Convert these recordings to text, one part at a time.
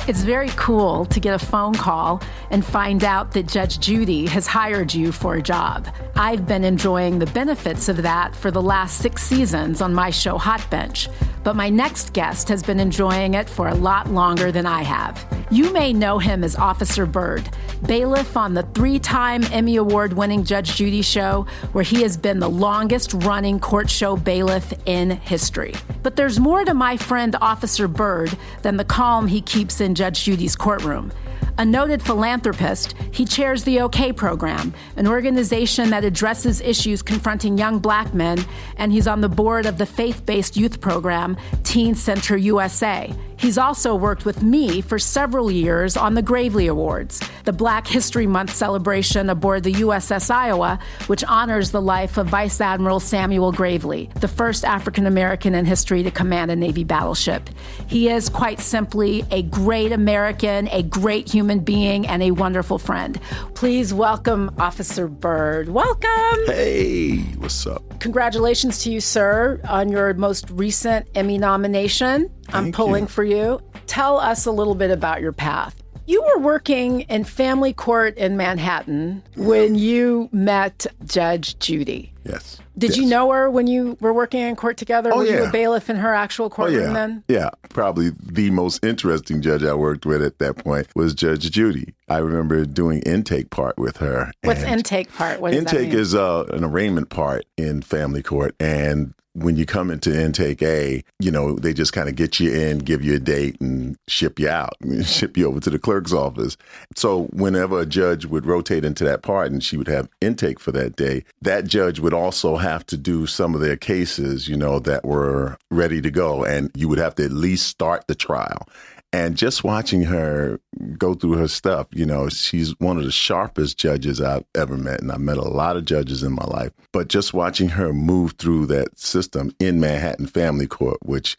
It's very cool to get a phone call and find out that Judge Judy has hired you for a job. I've been enjoying the benefits of that for the last 6 seasons on my show Hot Bench, but my next guest has been enjoying it for a lot longer than I have. You may know him as Officer Byrd, bailiff on the 3-time Emmy Award-winning Judge Judy show, where he has been the longest-running court show bailiff in history. But there's more to my friend Officer Byrd than the calm he keeps in Judge Judy's courtroom. A noted philanthropist, he chairs the OK program, an organization that addresses issues confronting young black men, and he's on the board of the faith-based youth program, Teen Center USA. He's also worked with me for several years on the Gravely Awards, the Black History Month celebration aboard the USS Iowa, which honors the life of Vice Admiral Samuel Gravely, the first African-American in history to command a Navy battleship. He is, quite simply, a great American, a great human being, and a wonderful friend. Please welcome Officer Byrd. Welcome. Hey, what's up? Congratulations to you, sir, on your most recent Emmy nomination. I'm pulling for you. Tell us a little bit about your path. You were working in family court in Manhattan when you met Judge Judy. Yes. Did you know her when you were working in court together? Oh, were yeah. you a bailiff in her actual courtroom then? Yeah, probably the most interesting judge I worked with at that point was Judge Judy. I remember doing intake part with her. What's intake part? What does that intake mean? is an arraignment part in family court, and when you come into intake A, they just kind of get you in, give you a date, and ship you out, ship you over to the clerk's office. So whenever a judge would rotate into that part and she would have intake for that day, that judge would also have to do some of their cases, that were ready to go. And you would have to at least start the trial. And just watching her go through her stuff, she's one of the sharpest judges I've ever met. And I've met a lot of judges in my life. But just watching her move through that system in Manhattan Family Court, which,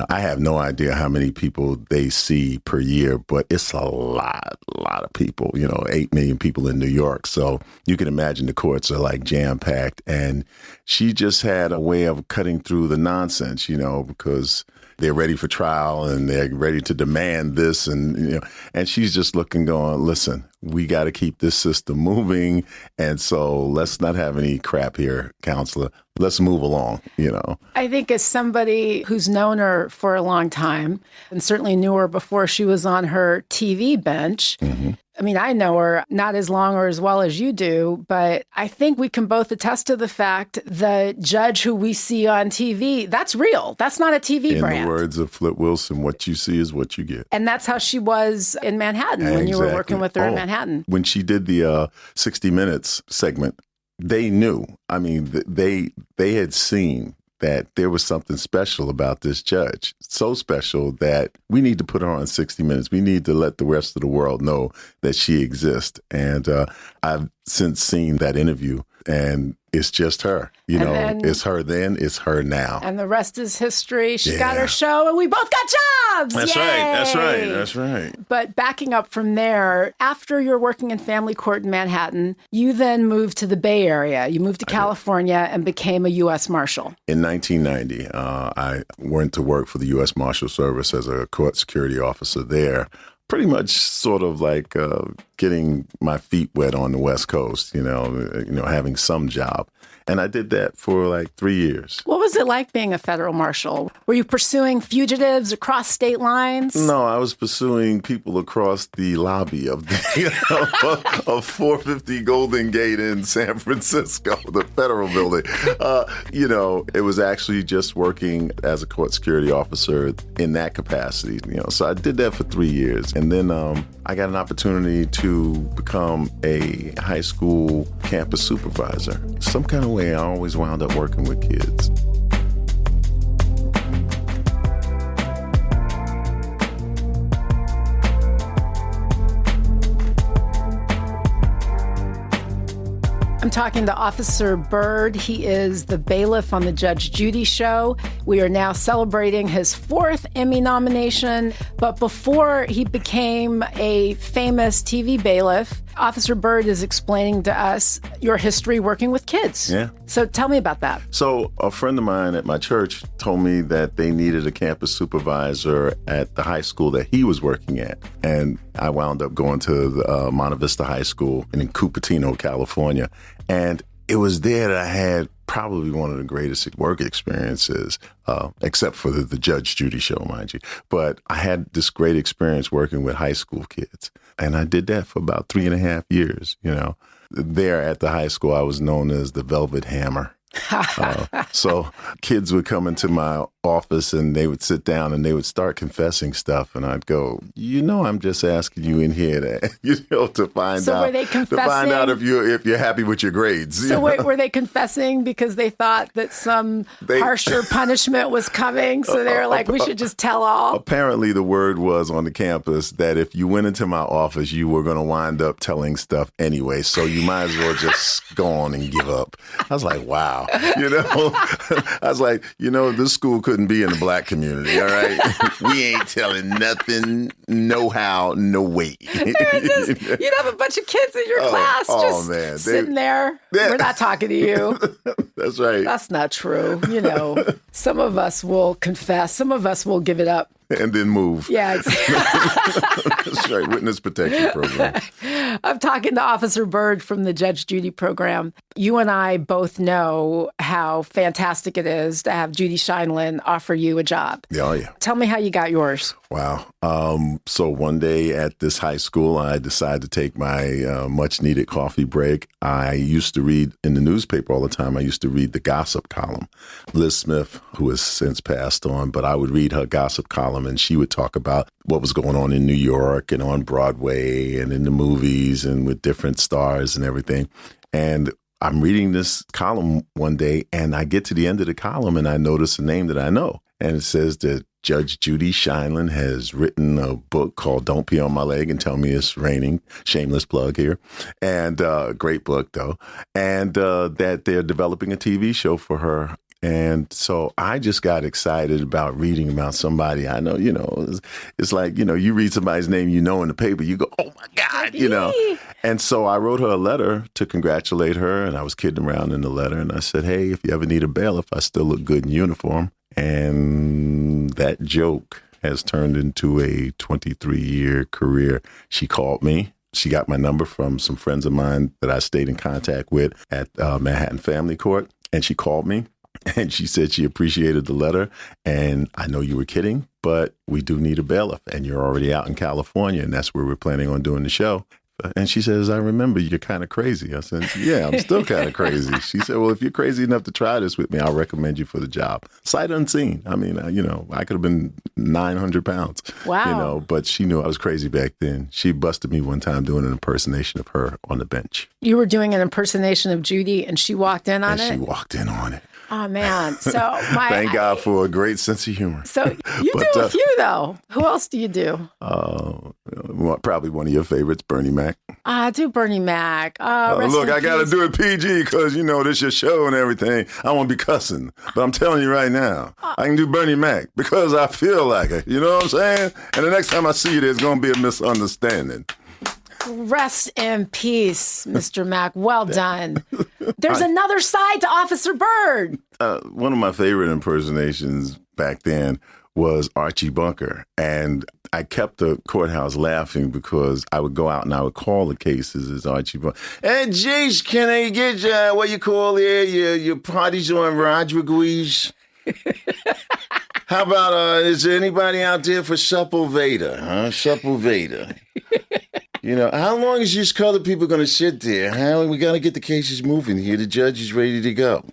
I have no idea how many people they see per year, but it's a lot of people, 8 million people in New York. So you can imagine the courts are like jam-packed. And she just had a way of cutting through the nonsense, because they're ready for trial and they're ready to demand this. And, and she's just looking, going, listen, we got to keep this system moving. And so let's not have any crap here, counselor. Let's move along, I think as somebody who's known her for a long time and certainly knew her before she was on her TV bench, I mean, I know her not as long or as well as you do, but I think we can both attest to the fact the judge who we see on TV, that's real. That's not a TV brand. In the words of Flip Wilson, what you see is what you get. And that's how she was in Manhattan when you were working with her in Manhattan. When she did the 60 Minutes segment, they knew. I mean, they had seen that there was something special about this judge, so special that we need to put her on 60 Minutes. We need to let the rest of the world know that she exists. And I've since seen that interview, and it's just her. It's her then, it's her now. And the rest is history. She got her show, and we both got jobs. That's Yay! right. That's right. But backing up from there, after you're working in family court in Manhattan, you then moved to the Bay Area. You moved to California and became a U.S. Marshal. In 1990, I went to work for the U.S. Marshal Service as a court security officer there. Pretty much sort of like getting my feet wet on the West Coast, having some job. And I did that for like 3 years. What was it like being a federal marshal? Were you pursuing fugitives across state lines? No, I was pursuing people across the lobby of the of 450 Golden Gate in San Francisco, the federal building. It was actually just working as a court security officer in that capacity. So I did that for 3 years. And then I got an opportunity to become a high school campus supervisor. Some kind of way I always wound up working with kids. I'm talking to Officer Byrd. He is the bailiff on the Judge Judy show. We are now celebrating his 4th Emmy nomination. But before he became a famous TV bailiff, Officer Byrd is explaining to us your history working with kids. Yeah. So tell me about that. So a friend of mine at my church told me that they needed a campus supervisor at the high school that he was working at. And I wound up going to the Monte Vista High School in Cupertino, California. And it was there that I had probably one of the greatest work experiences, except for the Judge Judy show, mind you. But I had this great experience working with high school kids. And I did that for about 3.5 years, you know. There at the high school, I was known as the Velvet Hammer. So kids would come into my office and they would sit down and they would start confessing stuff. And I'd go, you know, I'm just asking you in here to find So out. were they confessing? To find out if you're happy with your grades. So wait, were they confessing because they thought that some harsher punishment was coming? So they were like, we should just tell all? Apparently the word was on the campus that if you went into my office, you were going to wind up telling stuff anyway. So you might as well just go on and give up. I was like, wow. You know, I was like, you know, this school couldn't be in the black community. All right. We ain't telling nothing, no how, no way. You'd have a bunch of kids in your class just sitting there. We're not talking to you. That's right. That's not true. You know, some of us will confess. Some of us will give it up. And then move. Yeah, exactly. That's right. Witness protection program. I'm talking to Officer Byrd from the Judge Judy program. You and I both know how fantastic it is to have Judy Scheinlin offer you a job. Oh, yeah. Tell me how you got yours. Wow. So one day at this high school, I decided to take my much needed coffee break. I used to read in the newspaper all the time. I used to read the gossip column. Liz Smith, who has since passed on, but I would read her gossip column and she would talk about what was going on in New York and on Broadway and in the movies and with different stars and everything. And I'm reading this column one day and I get to the end of the column and I notice a name that I know. And it says that Judge Judy Scheinlin has written a book called Don't Pee on My Leg and Tell Me It's Raining. Shameless plug here. And great book, though. And that they're developing a TV show for her. And so I just got excited about reading about somebody I know. You know, it's like, you know, you read somebody's name you know in the paper, you go, oh, my God, you know. And so I wrote her a letter to congratulate her. And I was kidding around in the letter. And I said, hey, if you ever need a bailiff, I still look good in uniform. And that joke has turned into a 23-year career. She called me. She got my number from some friends of mine that I stayed in contact with at Manhattan Family Court. And she called me and she said she appreciated the letter. And I know you were kidding, but we do need a bailiff. And you're already out in California. And that's where we're planning on doing the show. And she says, I remember you're kind of crazy. I said, yeah, I'm still kind of crazy. She said, well, if you're crazy enough to try this with me, I'll recommend you for the job. Sight unseen. I mean, you know, I could have been 900 pounds. Wow. You know, but she knew I was crazy back then. She busted me one time doing an impersonation of her on the bench. You were doing an impersonation of Judy and she walked in on it? And she walked in on it. Oh, man. So thank God for a great sense of humor. So you do a few, though. Who else do you do? Probably one of your favorites, Bernie Mac. I do Bernie Mac. Look, I got to do it PG because, you know, this your show and everything. I won't be cussing. But I'm telling you right now, I can do Bernie Mac because I feel like it. You know what I'm saying? And the next time I see you, there's going to be a misunderstanding. Rest in peace, Mr. Mack. Well done. There's another side to Officer Byrd. One of my favorite impersonations back then was Archie Bunker. And I kept the courthouse laughing because I would go out and I would call the cases as Archie Bunker. Hey, geez, can I get what you call here, your parties on Rodriguez? How about, is there anybody out there for Sepulveda, huh? Sepulveda. You know, how long is these colored people going to sit there? How we got to get the cases moving here. The judge is ready to go.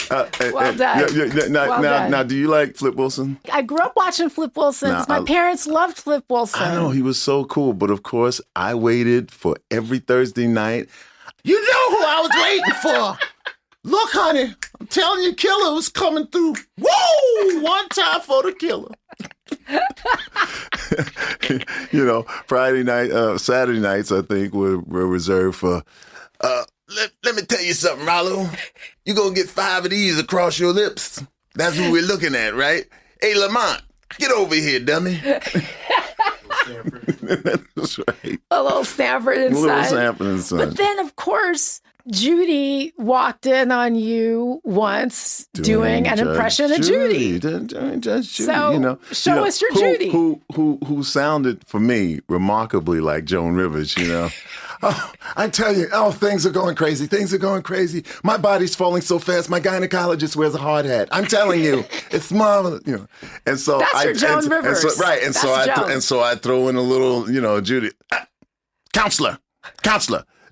Well done. Now, do you like Flip Wilson? I grew up watching Flip Wilson. My parents loved Flip Wilson. I know, he was so cool. But of course, I waited for every Thursday night. You know who I was waiting for? Look, honey, I'm telling you, killer was coming through. Woo! One time for the killer. You know, Saturday nights, I think, were reserved for, let me tell you something, Ralu. You're going to get 5 of these across your lips. That's what we're looking at, right? Hey, Lamont, get over here, dummy. That's right. A little Sanford and Son. A little Sanford and Son. But then, of course, Judy walked in on you once doing an impression of Judy. Doing Judge Judy, so, show us your Judy. Who sounded, for me, remarkably like Joan Rivers, Oh, I tell you, things are going crazy. Things are going crazy. My body's falling so fast. My gynecologist wears a hard hat. I'm telling you, it's marvelous. And so that's your Joan Rivers, right? And so I throw in a little, Judy, counselor,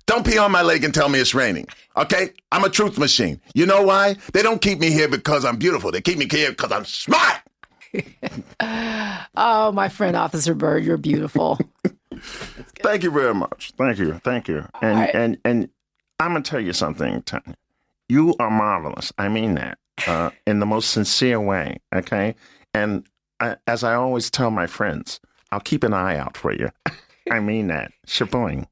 don't pee on my leg and tell me it's raining. Okay, I'm a truth machine. You know why? They don't keep me here because I'm beautiful. They keep me here because I'm smart. Oh, my friend, Officer Byrd, you're beautiful. Thank you very much. Thank you. And I'm gonna tell you something, Tanya. You are marvelous. I mean that in the most sincere way. Okay, and as I always tell my friends, I'll keep an eye out for you. I mean that. Shaboing.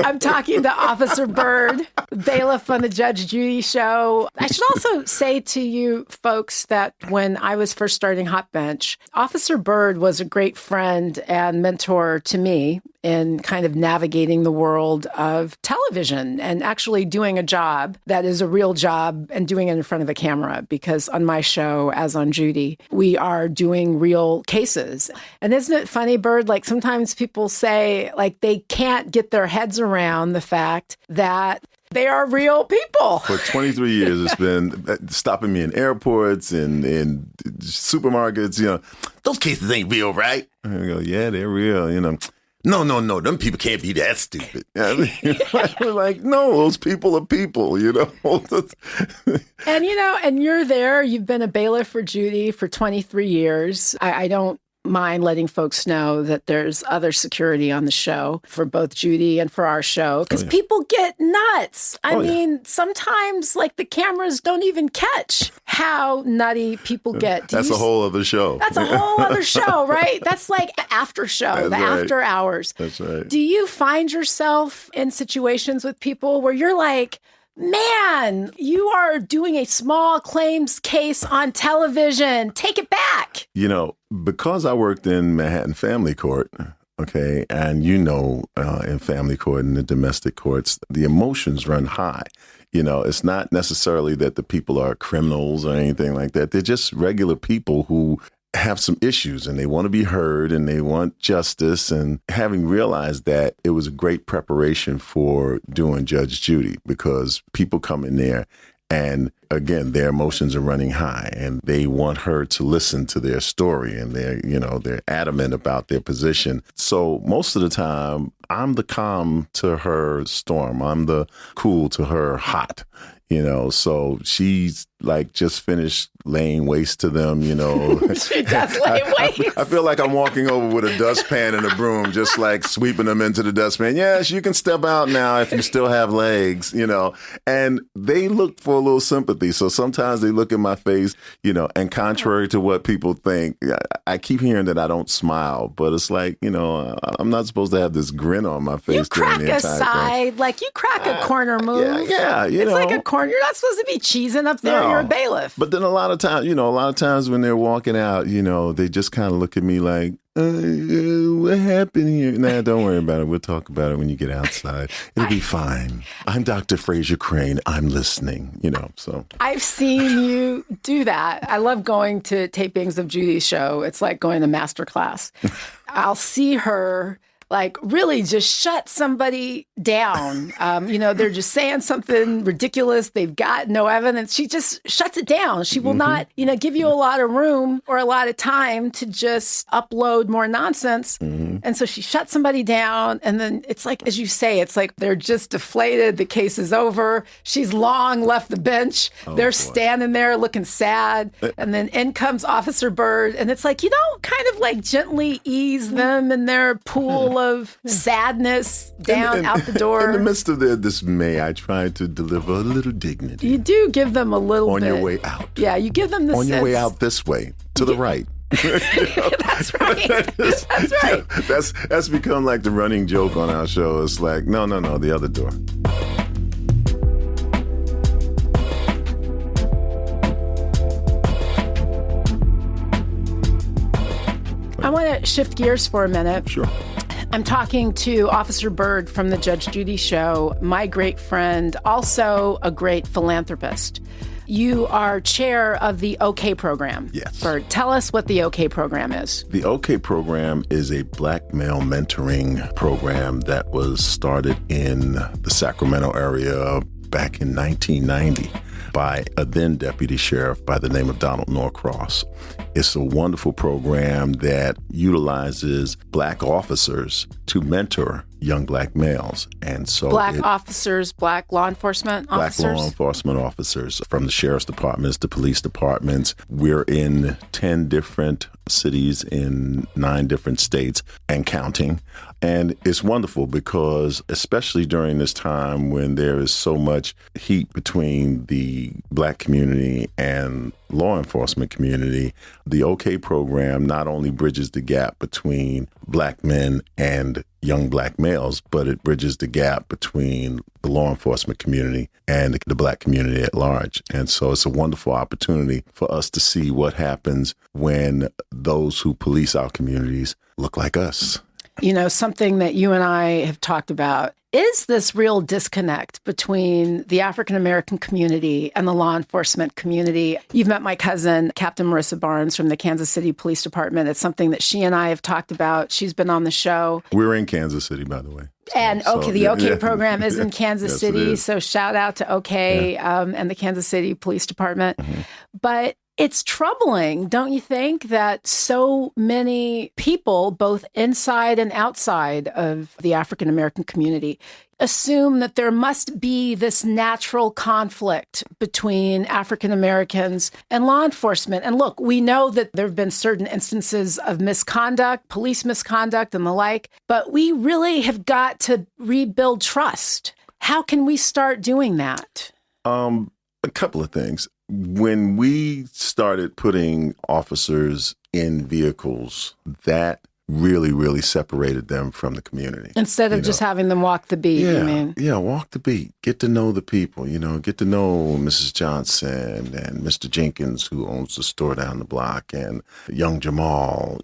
I'm talking to Officer Byrd, bailiff on the Judge Judy show. I should also say to you folks that when I was first starting Hot Bench, Officer Byrd was a great friend and mentor to me in kind of navigating the world of television and actually doing a job that is a real job and doing it in front of a camera. Because on my show, as on Judy, we are doing real cases. And isn't it funny, Byrd? Like sometimes people say, like they can't get their heads around the fact that they are real people. For 23 years, it's been stopping me in airports and in supermarkets. Those cases ain't real, right? And I go, yeah, they're real. No, them people can't be that stupid. We're like, no, those people are people, And you're there. You've been a bailiff for Judy for 23 years. I don't mind letting folks know that there's other security on the show for both Judy and for our show because people get nuts. I mean, sometimes like the cameras don't even catch how nutty people get. That's a whole other show. That's a whole other show, right? That's like after show, after hours. That's right. Do you find yourself in situations with people where you're like, man, you are doing a small claims case on television. Take it back. Because I worked in Manhattan Family Court, okay, and in family court and the domestic courts, the emotions run high. It's not necessarily that the people are criminals or anything like that. They're just regular people who have some issues and they want to be heard and they want justice. And having realized that, it was a great preparation for doing Judge Judy because people come in there and again, their emotions are running high and they want her to listen to their story and they're adamant about their position. So most of the time, I'm the calm to her storm. I'm the cool to her hot. So she's like just finished laying waste to them, She does lay waste. I feel like I'm walking over with a dustpan and a broom, just like sweeping them into the dustpan. Yes, you can step out now if you still have legs, And they look for a little sympathy. So sometimes they look at my face, and contrary to what people think, I keep hearing that I don't smile, but it's like, I'm not supposed to have this grin on my face. You crack a side, like you crack a corner move. Yeah, it's like a corner. You're not supposed to be cheesing up there. No. You're a bailiff. But then a lot of times when they're walking out, they just kind of look at me like, what happened here? Nah, don't worry about it. We'll talk about it when you get outside. It'll be fine. I'm Dr. Fraser Crane. I'm listening, so. I've seen you do that. I love going to tapings of Judy's show. It's like going to master class. I'll see her like really just shut somebody down. They're just saying something ridiculous. They've got no evidence. She just shuts it down. She will not, give you a lot of room or a lot of time to just upload more nonsense. And so she shuts somebody down. And then it's like, as you say, it's like they're just deflated. The case is over. She's long left the bench. They're standing there looking sad. And then in comes Officer Byrd. And it's like, kind of like gently ease them in their pool of sadness down out the door. In the midst of their dismay, I try to deliver a little dignity. You do give them a little bit. On your way out. Yeah, you give them the On your way out this way, to the right. That's right. That's right. That's become like the running joke on our show. It's like, no, the other door. I want to shift gears for a minute. Sure. I'm talking to Officer Byrd from the Judge Judy show, my great friend, also a great philanthropist. You are chair of the OK program. Yes. Byrd, tell us what the OK program is. The OK program is a black male mentoring program that was started in the Sacramento area back in 1990 by a then deputy sheriff by the name of Donald Norcross. It's a wonderful program that utilizes black officers to mentor young black males. And so black officers, black law enforcement officers? Black law enforcement officers from the sheriff's departments, the police departments. We're in 10 different cities in 9 different states and counting. And it's wonderful because, especially during this time when there is so much heat between the black community and law enforcement community, the OK program not only bridges the gap between black men and young black males, but it bridges the gap between the law enforcement community and the black community at large. And so it's a wonderful opportunity for us to see what happens when those who police our communities look like us. You know, something that you and I have talked about is this real disconnect between the African-American community and the law enforcement community. You've met my cousin, Captain Marissa Barnes from the Kansas City Police Department. It's something that she and I have talked about. She's been on the show. We're in Kansas City, by the way. And the OK program is in Kansas City. So shout out to OK and the Kansas City Police Department. Mm-hmm. But it's troubling, don't you think, that so many people, both inside and outside of the African-American community, assume that there must be this natural conflict between African-Americans and law enforcement. And look, we know that there have been certain instances of misconduct, police misconduct and the like, but we really have got to rebuild trust. How can we start doing that? A couple of things. When we started putting officers in vehicles, that really separated them from the community. Instead of just having them walk the beat, you mean? Yeah, walk the beat. Get to know the people, get to know Mrs. Johnson and Mr. Jenkins, who owns the store down the block, and young Jamal,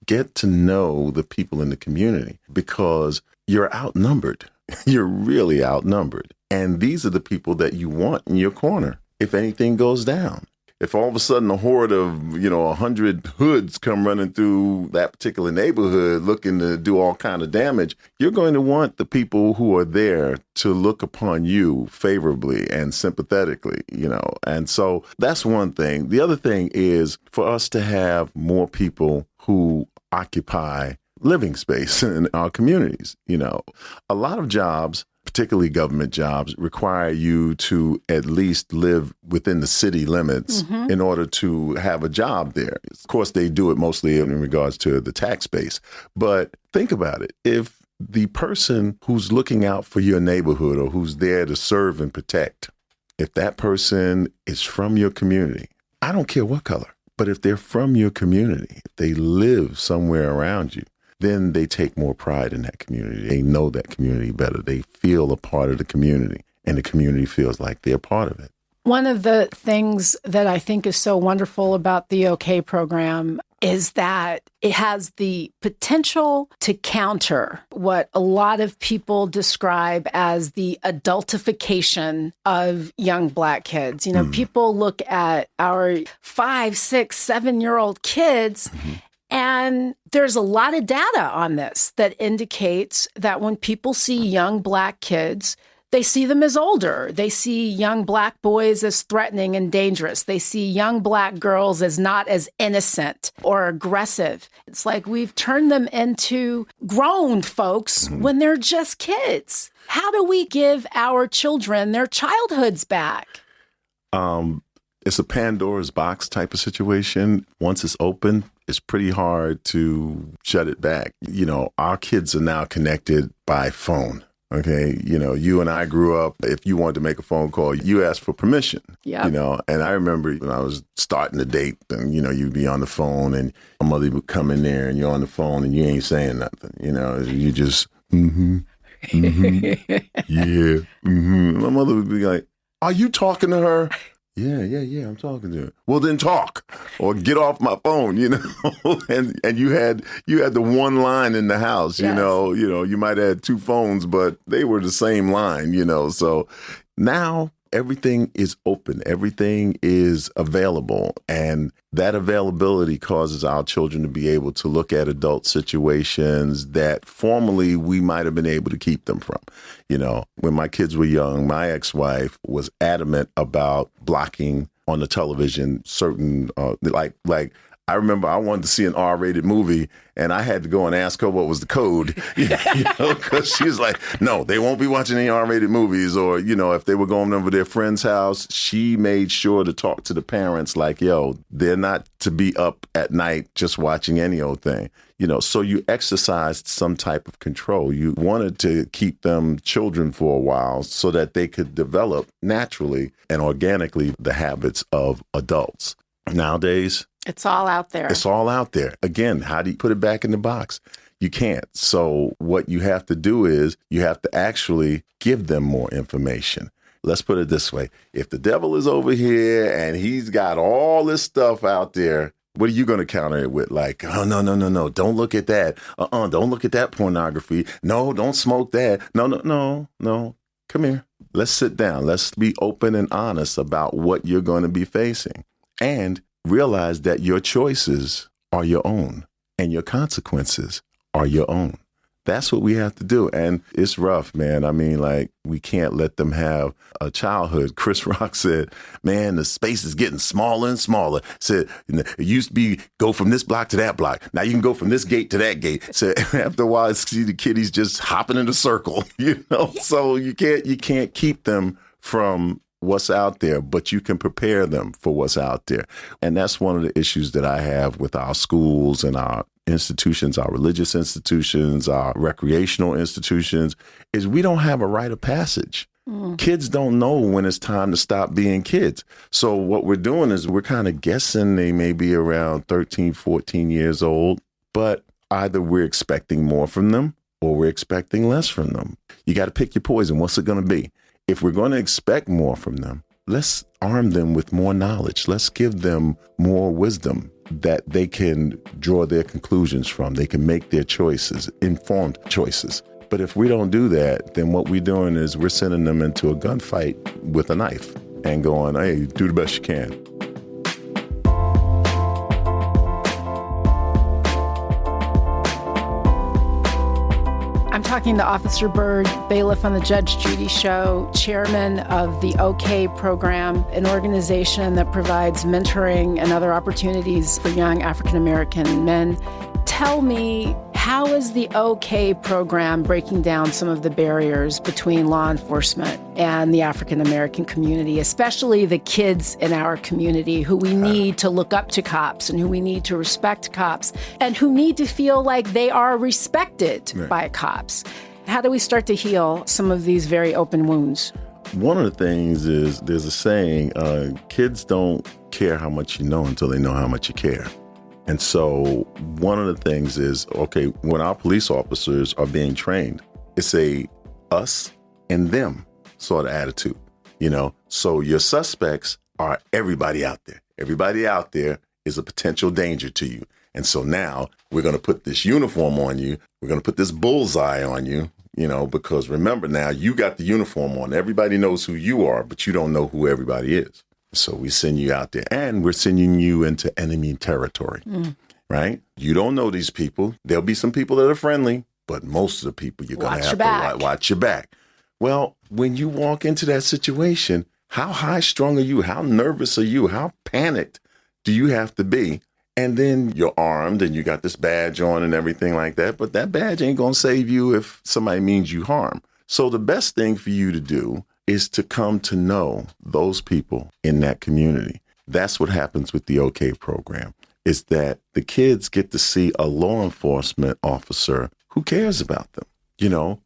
get to know the people in the community because you're outnumbered. You're really outnumbered. And these are the people that you want in your corner if anything goes down. If all of a sudden a horde of, 100 hoods come running through that particular neighborhood looking to do all kind of damage, you're going to want the people who are there to look upon you favorably and sympathetically, And so that's one thing. The other thing is for us to have more people who occupy living space in our communities. A lot of jobs, particularly government jobs, require you to at least live within the city limits in order to have a job there. Of course, they do it mostly in regards to the tax base. But think about it. If the person who's looking out for your neighborhood or who's there to serve and protect, if that person is from your community, I don't care what color, but if they're from your community, if they live somewhere around you, then they take more pride in that community. They know that community better. They feel a part of the community, and the community feels like they're part of it. One of the things that I think is so wonderful about the OK program is that it has the potential to counter what a lot of people describe as the adultification of young Black kids. People look at our 5, 6, 7-year-old kids, and there's a lot of data on this that indicates that when people see young Black kids, they see them as older. They see young Black boys as threatening and dangerous. They see young Black girls as not as innocent or aggressive. It's like we've turned them into grown folks when they're just kids. How do we give our children their childhoods back? It's a Pandoras Box type of situation. Once it's open, it's pretty hard to shut it back. Our kids are now connected by phone. Okay. You and I grew up, if you wanted to make a phone call, you asked for permission. Yeah. And I remember when I was starting a date and, you'd be on the phone and my mother would come in there and you're on the phone and you ain't saying nothing. You just, yeah. My mother would be like, are you talking to her? Yeah, I'm talking to you. Well, then talk or get off my phone, and you had the one line in the house, Yes. you might have had two phones, but they were the same line, so now everything is open. Everything is available. And that availability causes our children to be able to look at adult situations that formerly we might have been able to keep them from. When my kids were young, my ex-wife was adamant about blocking on the television certain, like I remember I wanted to see an R-rated movie, and I had to go and ask her what was the code, because she was like, no, they won't be watching any R-rated movies. Or, if they were going over their friend's house, she made sure to talk to the parents like, yo, they're not to be up at night just watching any old thing. So you exercised some type of control. You wanted to keep them children for a while so that they could develop naturally and organically the habits of adults. Nowadays, it's all out there. It's all out there. Again, how do you put it back in the box? You can't. So what you have to do is you have to actually give them more information. Let's put it this way. If the devil is over here and he's got all this stuff out there, what are you going to counter it with? Like, oh, no. Don't look at that. Don't look at that pornography. No, don't smoke that. No. Come here. Let's sit down. Let's be open and honest about what you're going to be facing. And realize that your choices are your own and your consequences are your own. That's what we have to do. And it's rough, man. I mean, like, we can't let them have a childhood. Chris Rock said, man, the space is getting smaller and smaller. Said, it used to be go from this block to that block. Now you can go from this gate to that gate. So after a while, see the kiddies just hopping in a circle, So you can't keep them from what's out there, but you can prepare them for what's out there. And that's one of the issues that I have with our schools and our institutions, our religious institutions, our recreational institutions, is we don't have a rite of passage. Kids don't know when it's time to stop being kids. So what we're doing is we're kind of guessing they may be around 13, 14 years old, but either we're expecting more from them or we're expecting less from them. You got to pick your poison. What's it going to be? If we're going to expect more from them, let's arm them with more knowledge. Let's give them more wisdom that they can draw their conclusions from. They can make their choices, informed choices. But if we don't do that, then what we're doing is we're sending them into a gunfight with a knife and going, hey, do the best you can. I'm talking to Officer Byrd, bailiff on the Judge Judy Show, chairman of the OK program, an organization that provides mentoring and other opportunities for young African-American men. Tell me, how is the OK program breaking down some of the barriers between law enforcement and the African-American community, especially the kids in our community who we need to look up to cops and who we need to respect cops and who need to feel like they are respected by cops? How do we start to heal some of these very open wounds? One of the things is there's a saying, kids don't care how much you know until they know how much you care. And so one of the things is, okay, when our police officers are being trained, it's a us and them sort of attitude, So your suspects are everybody out there. Everybody out there is a potential danger to you. And so now we're going to put this uniform on you. We're going to put this bullseye on you, because remember now you got the uniform on. Everybody knows who you are, but you don't know who everybody is. So we send you out there and we're sending you into enemy territory, right? You don't know these people. There'll be some people that are friendly, but most of the people you're going to have to watch your back. Well, when you walk into that situation, how high strung are you? How nervous are you? How panicked do you have to be? And then you're armed and you got this badge on and everything like that. But that badge ain't going to save you if somebody means you harm. So the best thing for you to do is to come to know those people in that community. That's what happens with the OK program, is that the kids get to see a law enforcement officer who cares about them,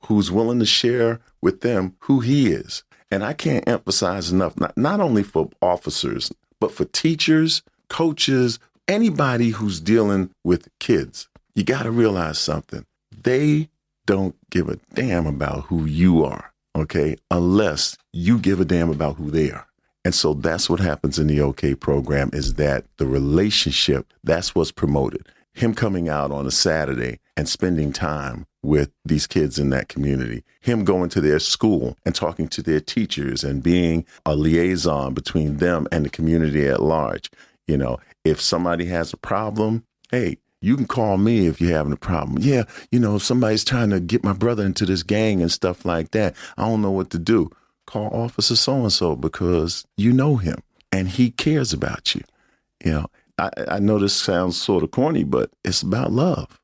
who's willing to share with them who he is. And I can't emphasize enough, not only for officers, but for teachers, coaches, anybody who's dealing with kids. You got to realize something. They don't give a damn about who you are. Okay, unless you give a damn about who they are. And so that's what happens in the OK program, is that the relationship, that's what's promoted. Him coming out on a Saturday and spending time with these kids in that community, him going to their school and talking to their teachers and being a liaison between them and the community at large. You know, if somebody has a problem, hey, you can call me if you're having a problem. Yeah, you know, if somebody's trying to get my brother into this gang and stuff like that, I don't know what to do. Call Officer so-and-so because you know him and he cares about you. You know, I know this sounds sort of corny, but it's about love.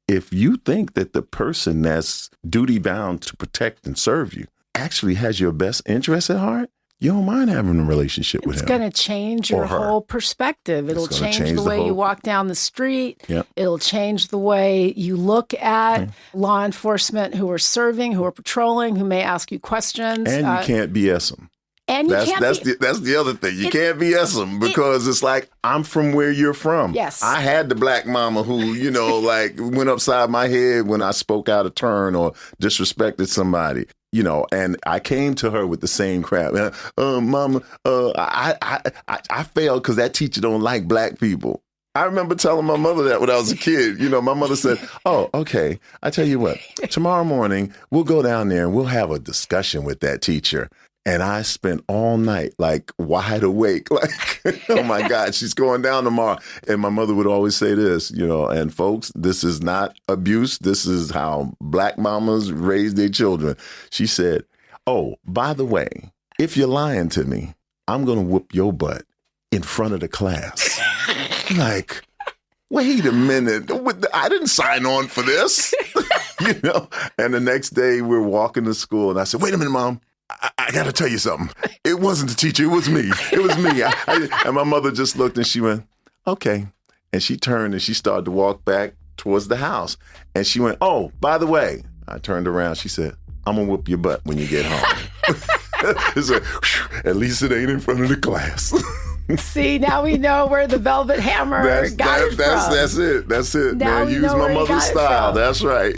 If you think that the person that's duty bound to protect and serve you actually has your best interest at heart, you don't mind having a relationship with him. It's going to change your whole perspective. It'll change the way you walk down the street. Yep. It'll change the way you look at law enforcement who are serving, who are patrolling, who may ask you questions. And you can't BS them. And that's the other thing. You can't BS them because it's like, I'm from where you're from. Yes. I had the black mama who, you know, like went upside my head when I spoke out of turn or disrespected somebody. You know, and I came to her with the same crap. Mama, I failed because that teacher don't like black people. I remember telling my mother that when I was a kid. You know, my mother said, oh, okay, I tell you what, tomorrow morning we'll go down there and we'll have a discussion with that teacher. And I spent all night like wide awake, like, oh my God, she's going down tomorrow. And my mother would always say this, you know, and folks, this is not abuse. This is how black mamas raise their children. She said, oh, by the way, if you're lying to me, I'm going to whoop your butt in front of the class. Like, wait a minute. I didn't sign on for this, you know. And the next day we're walking to school and I said, wait a minute, Mom. I got to tell you something. It wasn't the teacher. It was me. It was me. And my mother just looked and she went, okay. And she turned and she started to walk back towards the house. And she went, oh, by the way, I turned around. She said, I'm going to whoop your butt when you get home. It's like, at least it ain't in front of the class. See, now we know where the velvet hammer got it from. That's it. That's it, now man. Use my mother's style. That's right.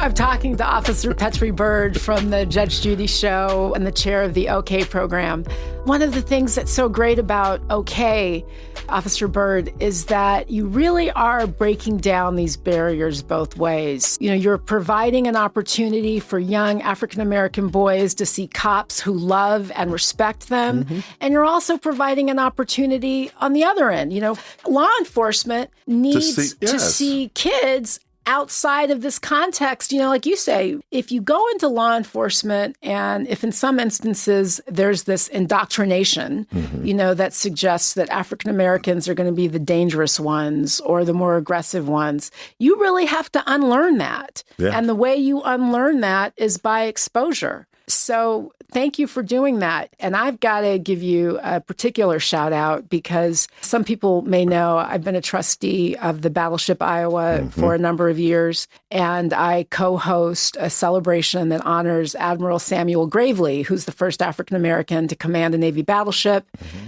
I'm talking to Officer Petri Byrd from the Judge Judy Show and the chair of the OK program. One of the things that's so great about OK, Officer Byrd, is that you really are breaking down these barriers both ways. You know, you're providing an opportunity for young African-American boys to see cops who love and respect them. Mm-hmm. And you're also providing an opportunity on the other end. You know, law enforcement needs to see kids outside of this context. You know, like you say, if you go into law enforcement and if in some instances there's this indoctrination, you know, that suggests that African Americans are going to be the dangerous ones or the more aggressive ones, you really have to unlearn that. Yeah. And the way you unlearn that is by exposure. So thank you for doing that. And I've got to give you a particular shout out because some people may know I've been a trustee of the Battleship Iowa for a number of years. And I co-host a celebration that honors Admiral Samuel Gravely, who's the first African-American to command a Navy battleship,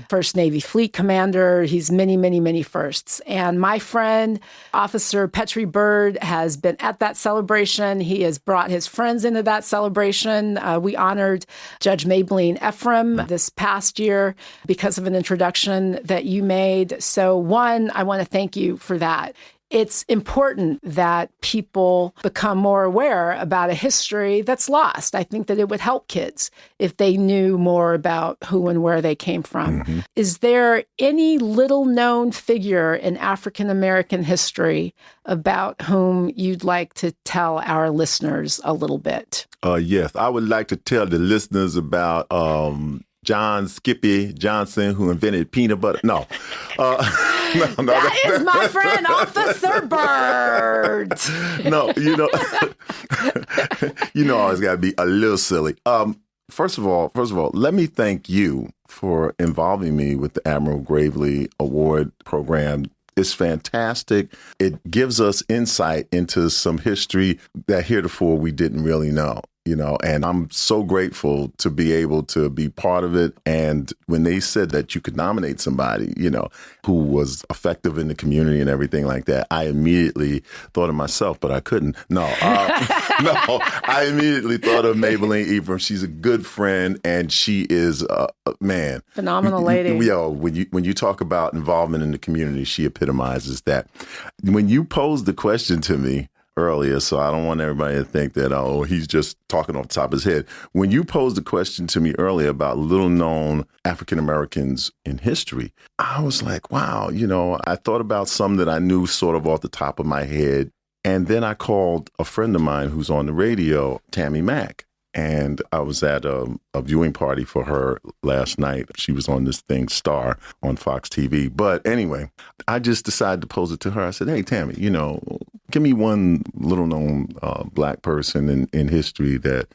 first Navy fleet commander. He's many, many, many firsts. And my friend, Officer Petri Byrd, has been at that celebration. He has brought his friends into that celebration. We honored Judge Maybelline Ephraim this past year because of an introduction that you made. So one, I want to thank you for that. It's important that people become more aware about a history that's lost. I think that it would help kids if they knew more about who and where they came from. Is there any little-known figure in African-American history about whom you'd like to tell our listeners a little bit? Yes, I would like to tell the listeners about John Skippy Johnson, who invented peanut butter. No. That is my friend, Officer Byrd. No, I always got to be a little silly. First of all, let me thank you for involving me with the Admiral Gravely Award program. It's fantastic. It gives us insight into some history that heretofore we didn't really know. and I'm so grateful to be able to be part of it. And when they said that you could nominate somebody, who was effective in the community and everything like that, I immediately thought of myself, but I couldn't. No, I immediately thought of Maybelline Ephraim. She's a good friend, and she is, man. Phenomenal lady. When you talk about involvement in the community, she epitomizes that. When you posed the question to me earlier, so I don't want everybody to think that, he's just talking off the top of his head. When you posed the question to me earlier about little-known African-Americans in history, I was like, wow, I thought about some that I knew sort of off the top of my head. And then I called a friend of mine who's on the radio, Tammy Mack. And I was at a viewing party for her last night. She was on this thing, Star, on Fox TV. But anyway, I just decided to pose it to her. I said, hey, Tammy, give me one little-known Black person in history that,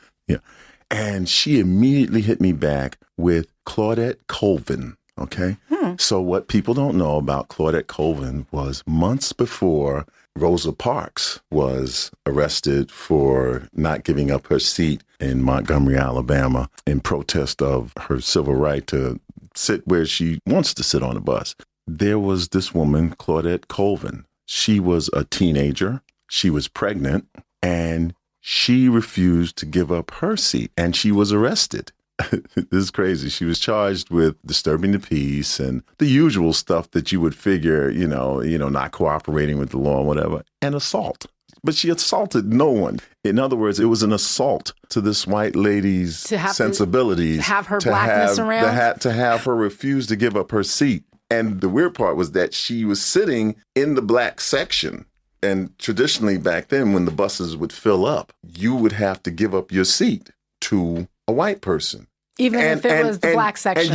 And she immediately hit me back with Claudette Colvin, okay? So what people don't know about Claudette Colvin was months before Rosa Parks was arrested for not giving up her seat in Montgomery, Alabama, in protest of her civil right to sit where she wants to sit on a bus. There was this woman, Claudette Colvin. She was a teenager. She was pregnant, and she refused to give up her seat, and she was arrested. This is crazy. She was charged with disturbing the peace and the usual stuff that you would figure, not cooperating with the law or whatever, and assault. But she assaulted no one. In other words, it was an assault to this white lady's sensibilities. To have her blackness around? To have her refuse to give up her seat. And the weird part was that she was sitting in the black section. And traditionally back then, when the buses would fill up, you would have to give up your seat to a white person. Even if it was the black section.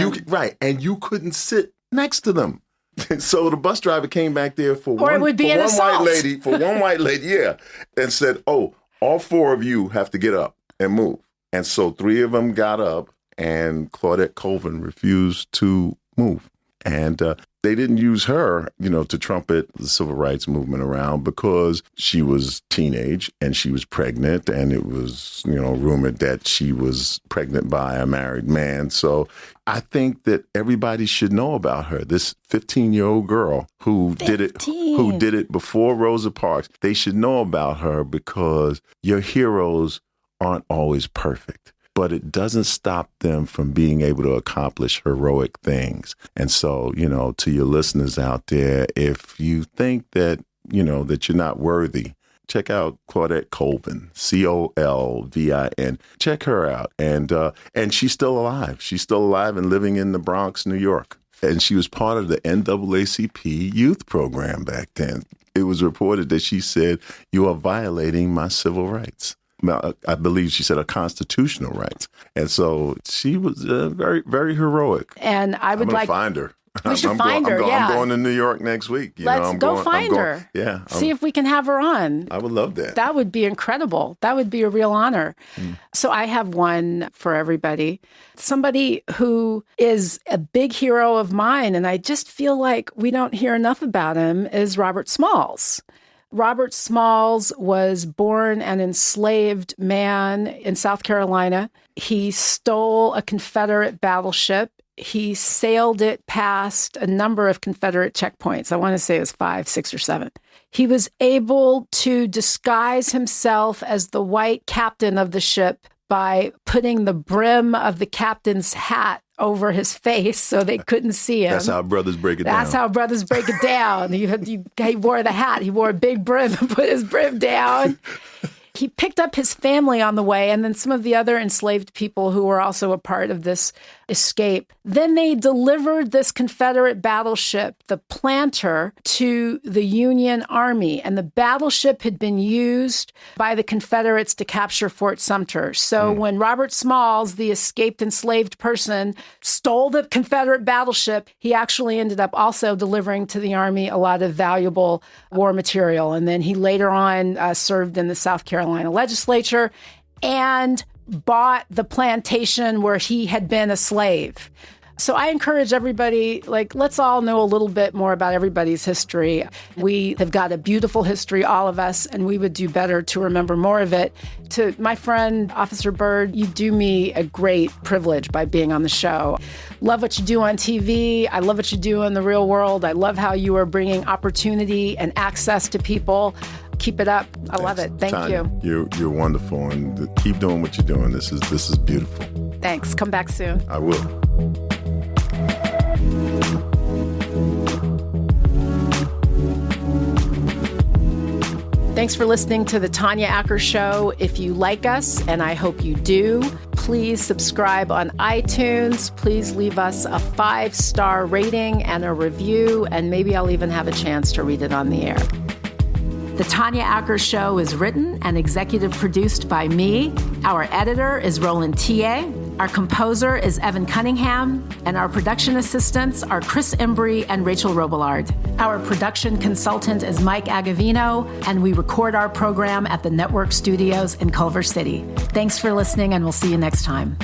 And you couldn't sit next to them. So the bus driver came back there for one white lady, and said, oh, all four of you have to get up and move. And so three of them got up, and Claudette Colvin refused to move. And they didn't use her, to trumpet the civil rights movement around because she was teenage and she was pregnant, and it was, rumored that she was pregnant by a married man. So I think that everybody should know about her. This 15-year-old girl who did it before Rosa Parks. They should know about her because your heroes aren't always perfect, but it doesn't stop them from being able to accomplish heroic things. And so, to your listeners out there, if you think that, that you're not worthy, check out Claudette Colvin, Colvin. Check her out. And she's still alive. She's still alive and living in the Bronx, New York. And she was part of the NAACP youth program back then. It was reported that she said, "You are violating my civil rights." I believe she said, "a constitutional rights." And so she was very, very heroic. And I'm going to find her. We should find her, yeah. I'm going to New York next week. Let's go find her. Yeah. See if we can have her on. I would love that. That would be incredible. That would be a real honor. So I have one for everybody. Somebody who is a big hero of mine, and I just feel like we don't hear enough about him, is Robert Smalls. Robert Smalls was born an enslaved man in South Carolina. He stole a Confederate battleship. He sailed it past a number of Confederate checkpoints. I want to say it was 5, 6, or 7. He was able to disguise himself as the white captain of the ship by putting the brim of the captain's hat over his face so they couldn't see him. That's how brothers break it down. That's how brothers break it down. He wore the hat. He wore a big brim and put his brim down. He picked up his family on the way, and then some of the other enslaved people who were also a part of this escape. Then they delivered this Confederate battleship, the Planter, to the Union Army. And the battleship had been used by the Confederates to capture Fort Sumter. So when Robert Smalls, the escaped enslaved person, stole the Confederate battleship, he actually ended up also delivering to the Army a lot of valuable war material. And then he later on served in the South Carolina legislature and bought the plantation where he had been a slave. So I encourage everybody, let's all know a little bit more about everybody's history. We have got a beautiful history, all of us, and we would do better to remember more of it. To my friend, Officer Byrd, you do me a great privilege by being on the show. Love what you do on TV. I love what you do in the real world. I love how you are bringing opportunity and access to people. Keep it up. I love it. Thank Tanya, you. You're wonderful, and keep doing what you're doing. This is beautiful. Thanks. Come back soon. I will. Thanks for listening to the Tanya Acker Show. If you like us, and I hope you do, please subscribe on iTunes. Please leave us a 5-star rating and a review, and maybe I'll even have a chance to read it on the air. The Tanya Acker Show is written and executive produced by me. Our editor is Roland T.A. Our composer is Evan Cunningham, and our production assistants are Chris Embry and Rachel Robillard. Our production consultant is Mike Agavino, and we record our program at the Network Studios in Culver City. Thanks for listening, and we'll see you next time.